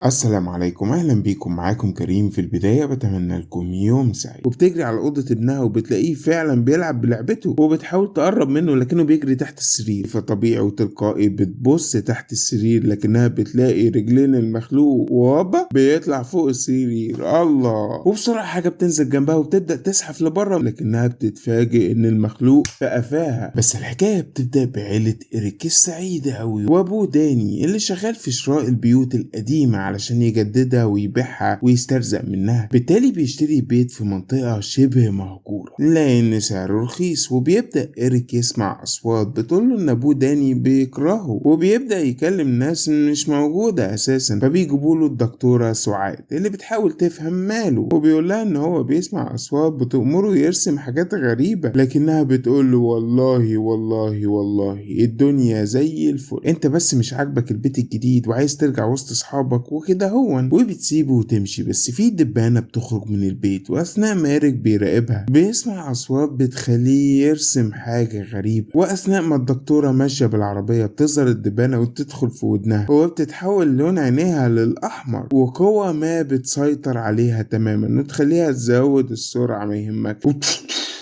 السلام عليكم، اهلا بيكم. معاكم كريم. في البداية بتمنى لكم يوم سعيد. وبتجري على أوضة ابنها وبتلاقيه فعلا بيلعب بلعبته وبتحاول تقرب منه لكنه بيجري تحت السرير. فطبيعي وتلقائي بتبص تحت السرير لكنها بتلاقي رجلين المخلوق وهوبا بيطلع فوق السرير. الله! وبسرعة حاجة بتنزل جنبها وبتبدأ تزحف لبره لكنها بتتفاجئ ان المخلوق في قفاها. بس الحكاية بتبدأ بعيلة إريك السعيدة أوي وأبوه داني اللي شغال في شراء البيوت القديمة علشان يجددها ويبيعها ويسترزق منها. بالتالي بيشتري بيت في منطقة شبه مهجورة لأن سعره رخيص. وبيبدأ إريك يسمع أصوات بتقوله إن أبوه داني بيكرهه وبيبدأ يكلم ناس مش موجودة أساسا. فبيجيبوله الدكتورة سعاد اللي بتحاول تفهم ماله وبيقول لها إن هو بيسمع أصوات بتأمره يرسم حاجات غريبة لكنها بتقوله والله والله والله الدنيا زي الفل، انت بس مش عاجبك البيت الجديد وعايز ترجع وسط اصحابك وكده هون. وبتسيبه وتمشي. بس في دبانة بتخرج من البيت واثناء ما إريك بيراقبها بيسمع اصوات بتخليه يرسم حاجة غريبة. واثناء ما الدكتورة ماشية بالعربية بتظهر الدبانة وتدخل في ودنها وبتتحول لون عينيها للاحمر وقوة ما بتسيطر عليها تماما وتخليها تزود السرعة ما يهمك.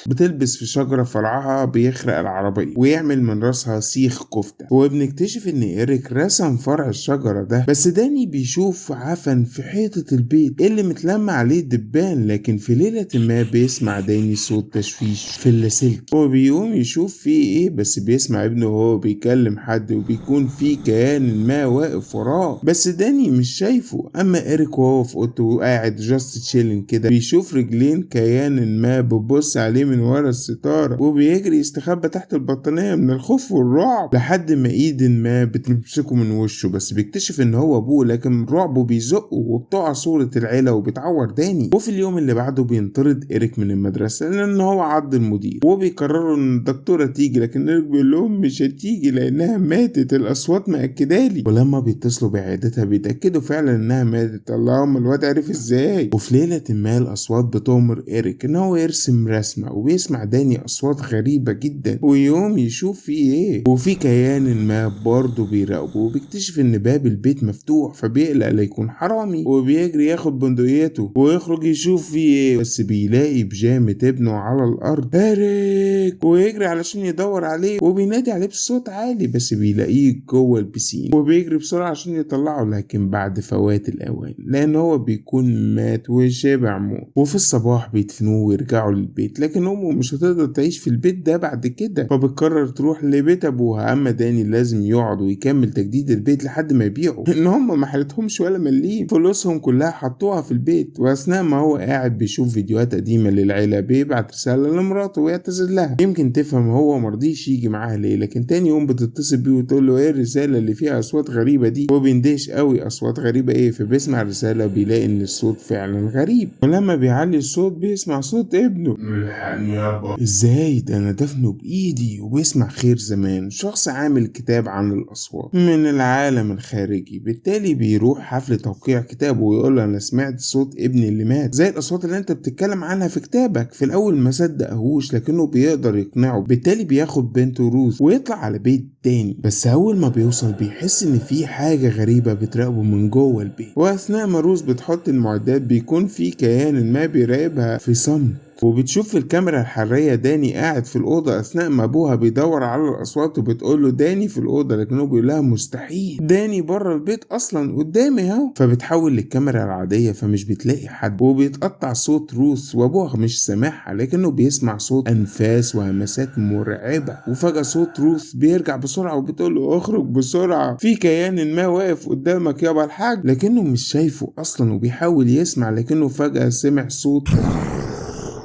بتلبس في شجرة فرعها بيخرق العربية ويعمل من راسها سيخ كفتة. وبنكتشف ان إريك رسم فرع الشجرة ده. بس داني بيشوف عفن في حيطة البيت اللي متلم عليه دبان. لكن في ليلة ما بيسمع داني صوت تشويش في اللاسلكي وبيقوم يشوف فيه ايه. بس بيسمع ابنه وهو بيكلم حد وبيكون في كيان ما واقف وراه بس داني مش شايفه. اما إريك وهو في اوضته قاعد جاست تشيلن كده بيشوف رجلين كيان ما بتبص عليه من ورا الستارة وبيجري يستخبى تحت البطانية من الخوف والرعب لحد ما ايد ما بتمسكه من وشه. بس بيكتشف ان هو ابوه لكن رعبه بيزقه وبتقع صورة العيلة وبتعور داني. وفي اليوم اللي بعده بينطرد إريك من المدرسة لان هو عض المدير وبيقرروا ان الدكتورة تيجي لكن إريك بيقول لهم مش هتيجي لانها ماتت، الاصوات مأكدالي. ولما بيتصلوا بعيادتها بيتأكدوا فعلا انها ماتت. اللهم الواد عرف ازاي. وفي ليلة ما الاصوات بتؤمر إريك ان هو يرسم رسمة وبيسمع داني أصوات غريبة جدا ويوم يشوف فيه ايه. وفي كيان ما برضه بيراقبه وبيكتشف ان باب البيت مفتوح فبيقلق ليكون حرامي وبيجري ياخد بندقيته ويخرج يشوف فيه ايه. بس بيلاقي بيجامة ابنه على الأرض إريك ويجري علشان يدور عليه وبينادي عليه بصوت عالي بس بيلاقيه جوه البسين وبيجري بسرعة عشان يطلعه لكن بعد فوات الأوان لأن هو بيكون مات وشبع موت. وفي الصباح بيدفنوه ويرجعوا للبيت لكن أمه مش هتقدر تعيش في البيت ده بعد كده فبتقرر تروح لبيت أبوها. أما داني لازم يقعد ويكمل تجديد البيت لحد ما يبيعه إن هم ما حالتهمش ولا مليم، فلوسهم كلها حطوها في البيت. وأثناء ما هو قاعد بيشوف فيديوهات قديمة للعيلة بيبعت رسالة لمراته ويعتذر لها يمكن تفهم هو مرضيش يجي معاها ليه. لكن تاني يوم بتتصل بيه وتقول له ايه الرسالة اللي فيها أصوات غريبة دي. هو بيندهش قوي أصوات غريبة ايه. فبيسمع الرسالة بيلاقي إن الصوت فعلا غريب ولما بيعلي الصوت بيسمع صوت ابنه الحقني يابا ازاي ده انا دفنه بايدي. وبيسمع خير زمان شخص عامل كتاب عن الاصوات من العالم الخارجي. بالتالي بيروح حفل توقيع كتابه ويقول له انا سمعت صوت ابني اللي مات زي الاصوات اللي انت بتتكلم عنها في كتابك. في الاول ما صدقهوش لكنه بيقدر يقنعه. بالتالي بياخد بنته روث ويطلع على بيت تاني. بس اول ما بيوصل بيحس ان في حاجة غريبة بتراقبه من جوه البيت. واثناء ما روث بتحط المعدات بيكون في كيان ما بيراقبها في صمت. وبتشوف في الكاميرا الحرية داني قاعد في الأوضة أثناء ما أبوها بيدور على الأصوات وبتقول له داني في الأوضة لكنه بيقول لها مستحيل داني بره البيت أصلا قدامي اهو. فبتحول للكاميرا العادية فمش بتلاقي حد وبيتقطع صوت روث وأبوها مش سامعها لكنه بيسمع صوت أنفاس وهمسات مرعبة. وفجأة صوت روث بيرجع بسرعة وبتقول له اخرج بسرعة في كيان ما واقف قدامك يابا الحاج. لكنه مش شايفه أصلا وبيحاول يسمع لكنه فجأة سمع صوت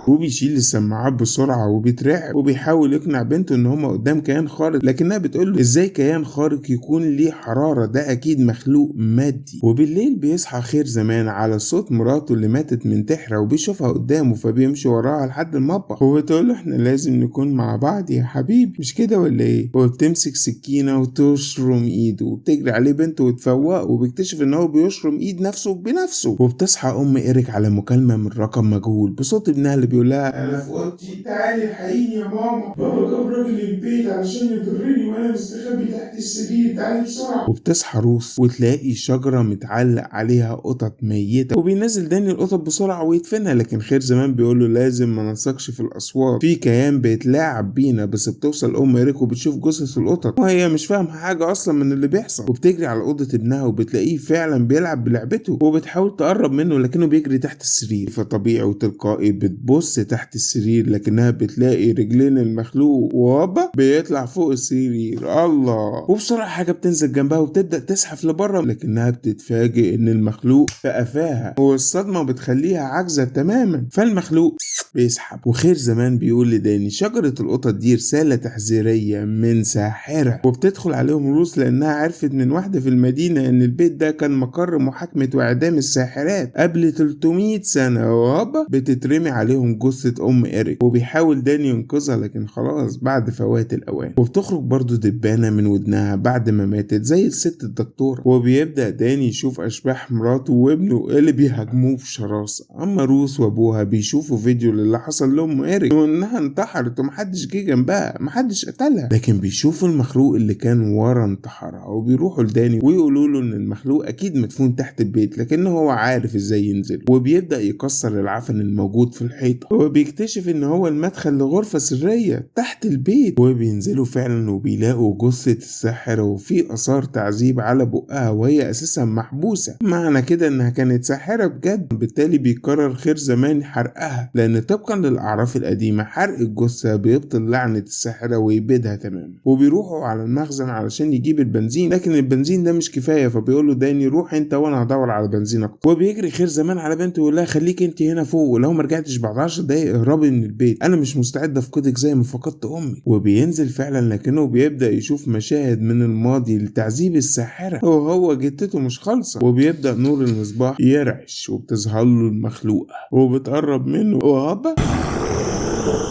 وبيشيل السماعات بسرعة وبيترعب وبيحاول يقنع بنته ان هما قدام كيان خارق لكنها بتقوله ازاي كيان خارق يكون ليه حرارة، ده اكيد مخلوق مادي. وبالليل بيصحى خير زمان على صوت مراته اللي ماتت منتحرة وبيشوفها قدامه فبيمشي وراها لحد المطبخ وبتقوله احنا لازم نكون مع بعض يا حبيبي مش كده ولا ايه. وبتمسك سكينة وتشرم ايده وبتجري عليه بنته وتفوقه وبيكتشف ان هو بيشرم ايد نفسه بنفسه. وبتصحى ام إريك على مكالمة من رقم مجهول بصوت ابنها اللي بيقول لها انا في اوضتي، تعالي الحقيني يا ماما، بابا جاب راجل البيت علشان يضرني وانا مستخبي تحت السرير، تعالي بسرعه. وبتصحى روث وتلاقي شجره متعلق عليها قطط ميته، وبينزل داني القطط بسرعه ويدفنها، لكن خير زمان بيقول له لازم ما نثقش في الاصوات، في كيان بيتلاعب بينا. بس بتوصل ام إيريك وبتشوف جثث القطط وهي مش فاهمه حاجه اصلا من اللي بيحصل، وبتجري على اوضه ابنها وبتلاقيه فعلا بيلعب بلعبته، وبتحاول تقرب منه لكنه بيجري تحت السرير. فطبيعي وتلقائي بتبص تحت السرير لكنها بتلاقي رجلين المخلوق وهوبا بيطلع فوق السرير. الله! وبسرعه حاجه بتنزل جنبها وبتبدا تزحف لبره، لكنها بتتفاجئ ان المخلوق في قفاها، والصدمه بتخليها عاجزه تماما، فالمخلوق بيسحب. وخير زمان بيقول لداني شجرة القطط دي رسالة تحذيرية من ساحرة، وبتدخل عليهم روث لأنها عرفت من واحدة في المدينة إن البيت ده كان مقر محاكمة وإعدام الساحرات قبل 300 سنة، وهوبا بتترمي عليهم جثة أم إيريك، وبيحاول داني ينقذها لكن خلاص بعد فوات الأوان. وبتخرج برضو دبانة من ودنها بعد ما ماتت زي الست الدكتورة، وبيبدأ داني يشوف أشباح مراته وابنه اللي بيهاجموه في شراسة. أما روث وأبوها بيشوفوا فيديو اللي حصل لأم إيريك وإنها انتحرت ومحدش جه جنبها، محدش قتلها، لكن بيشوفوا المخلوق اللي كان ورا انتحارها، وبيروحوا لداني ويقولوا له إن المخلوق أكيد مدفون تحت البيت لكنه هو عارف إزاي ينزل، وبيبدأ يكسر العفن الموجود في الحيطة، وبيكتشف إن هو المدخل لغرفة سرية تحت البيت، وبينزلوا فعلا وبيلاقوا جثة الساحرة وفي آثار تعذيب على بقها وهي أساسا محبوسة، معنى كده إنها كانت ساحرة بجد. بالتالي بيقرر خير زمان حرقها، لأن طبقا للأعراف القديمة حرق الجثة بيبطل لعنة الساحرة ويبيدها تماما. وبيروحوا على المخزن علشان يجيب البنزين، لكن البنزين ده مش كفاية، فبيقول له داني روح انت وانا هدور على بنزين اكتر. وبيجري خير زمان على بنته ويقول لها خليك انت هنا فوق، ولو ما رجعتش بعد 10 دقايق اهربي من البيت، انا مش مستعد افقدك زي ما فقدت امي. وبينزل فعلا لكنه بيبدأ يشوف مشاهد من الماضي لتعذيب الساحرة وهو جتته مش خالصة، وبيبدأ نور المصباح يرعش وبتظهر له المخلوقة وبتقرب منه وهوبا.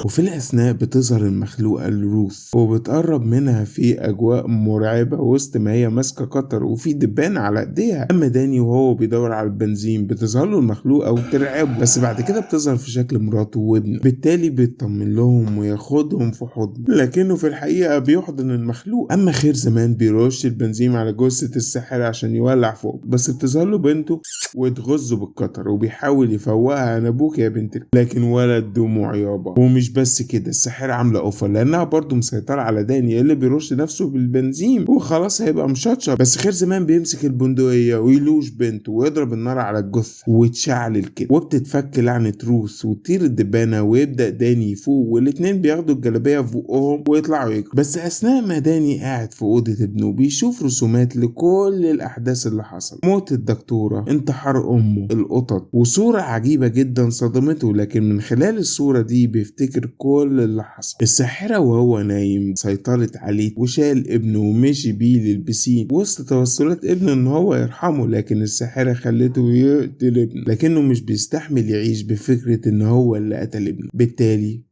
وفي الأثناء بتظهر المخلوقة لروث وبتقرب منها في أجواء مرعبة وسط ما هي ماسكة قطر وفي دبان على إيديها. أما داني وهو بيدور على البنزين بتظهر له المخلوقة وترعبه، بس بعد كده بتظهر في شكل مراته وابنه، بالتالي بيطمن لهم وياخدهم في حضنه، لكنه في الحقيقة بيحضن المخلوق. أما خير زمان بيرش البنزين على جثة الساحرة عشان يولع فوق، بس بتظهر له بنته وتغزه بالقطر وبيحاول يفوقها أنا أبوك يا بنتك، لكن ولا الدموع يابا. ومش بس كده، الساحرة عاملة اوفر لانها برضو مسيطرة على داني اللي بيرش نفسه بالبنزين وخلاص هيبقى مشطشط. بس خير زمان بيمسك البندقية ويلوش بنته ويضرب النار على الجثة وتشعل كده، وبتتفك لعنة روث وتطير الدبانة ويبدأ داني يفوق، والاتنين بياخدوا الجلابية في بقهم ويطلعوا يجروا. بس اثناء ما داني قاعد في اوضة ابنه بيشوف رسومات لكل الاحداث اللي حصل، موت الدكتورة، انتحار امه، القطط، وصورة عجيبة جدا صدمته، لكن من خلال الصورة دي بيفتكر كل اللي حصل. الساحرة وهو نايم سيطرت عليه وشال ابنه ومشي بيه للبسين وسط توسلات ابنه ان هو يرحمه، لكن الساحرة خلته يقتل ابنه لكنه مش بيستحمل يعيش بفكرة ان هو اللي قتل ابنه، بالتالي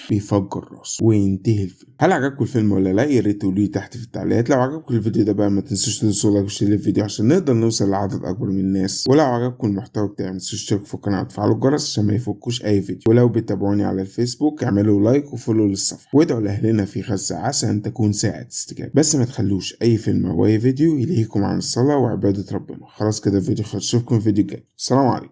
بيفجر راسه وينتهي الفيلم. هل عجبكم الفيلم ولا لا؟ يا ريت تقولوا لي تحت في التعليقات. لو عجبكم الفيديو ده بقى ما تنسوش تدوسوا لايك وشير الفيديو عشان نقدر نوصل لعدد اكبر من الناس. ولو عجبكم المحتوى بتاعي ما تنسوش تشتركوا في القناه وتفعلوا الجرس عشان ما يفوتكوش اي فيديو. ولو بتتابعوني على الفيسبوك اعملوا لايك وفولو للصفحه، وادعوا لاهلنا في غزه عسى ان تكون ساعه استجابه. بس ما تخلوش اي فيلم او اي فيديو يلهيكم عن الصلاه وعباده ربنا. خلاص كده الفيديو خلص، اشوفكم في الفيديو الجاي. السلام عليكم.